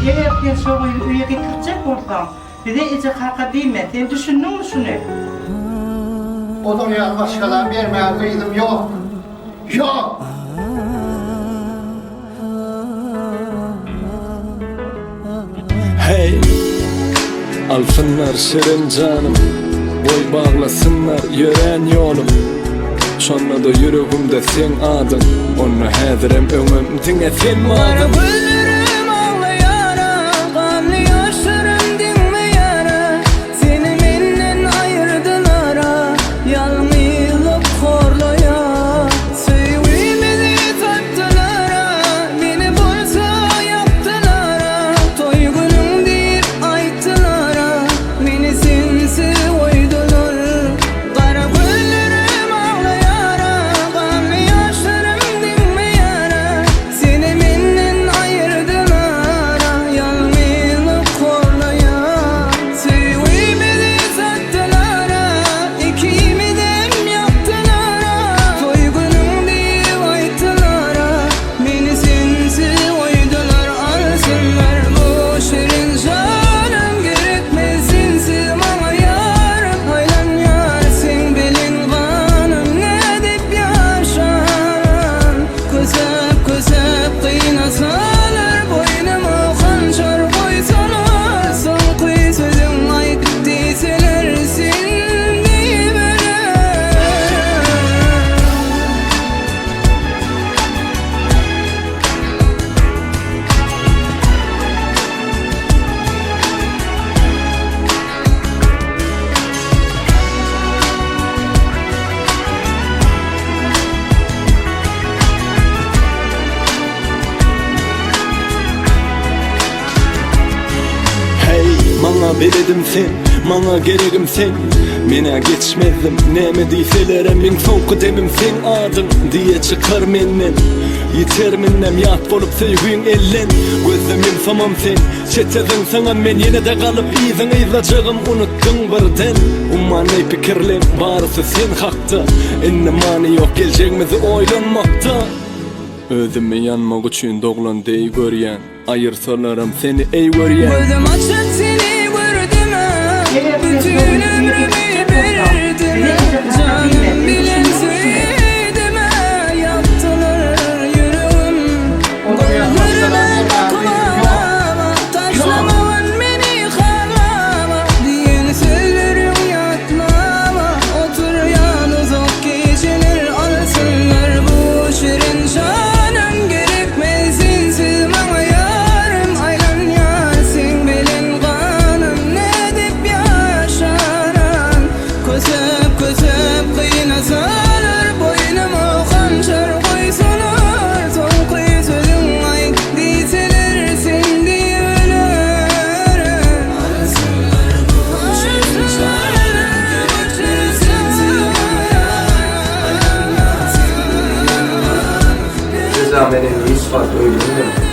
Eğer ben şu üye getirecek olsam, bir de iyice kalka değme. Sen düşündün mü şunu? O dünya başkalar vermeye kıydım yok. Yok. Hey, alsınlar şirin canım, boy bağlasınlar yüreğin yolum. Sonra da yüreğimde sen adın, onu hedirem ömrümdün sen madın. Gülürüm ağlayara, kanlı yaşlarım dinmeyara. Seni benden ayırdılara, yalnızlık horlaya. Sevgimizi tattılara, beni bulsa yaptılara. Toy günüm deyip ayttılara, beni sinsi oydular. Kara gülürüm ağlayara, kanlı yaşlarım dinmeyara. Seni benden ayırdılara, yalnızlık horlaya. Sevgimizi sattılara, ikimizden yaptılara. Toy günüm deyip ayttılara, beni sinsi oydular. Alsınlar bu şirin canım, gerekmez sinsiz bana yarım. Haylan yar sen belin kanım, ne deyip yaşaran. Kösep kösep kıynasalar, boynuma hançer koysalar. Son kıy sözüm ayıp deyseler, sen deyiveren. Hey, bana veredim sen, bana gereğim sen. Mene geçmezdim, neme deyseler min soğuk demim sen adın diye çıkar menden. Yeter minnem yat bolup sevgin ellen. Gözüm yumsamam sen, çetedin sana men yine de kalıp izin izlacağım unuttun birden. Ummanay pikirlem barısı sen hakta, enne mani yok geleceğimizi oylanmakta. Özüme yanmak üçün doğulan dey göryen, ayırsalarım seni ey göryen. Gözüm açıp seni gördüm ha, bütün ömrümü verdim. Canım bilen sevdim ha, yaptılar yüreğim. Gözlerime bakmama, taşlamavan beni kalmama. Diyen sözlerim yatlama, otur yalnız o geceler. Alsınlar bu şirin canım, gerekmez sinsiz bana yarım. Aylan yar sen belin kanım, ne deyip yaşaran. Kösep kösep kıynasalar, boynuma hançer koysalar. Son kıy sözüm ayıp deyseler, sen deyiveren. Alsınlar bu şirin canım, gerekmez sinsiz bana yarım. Rıza benim ispat öyle mi?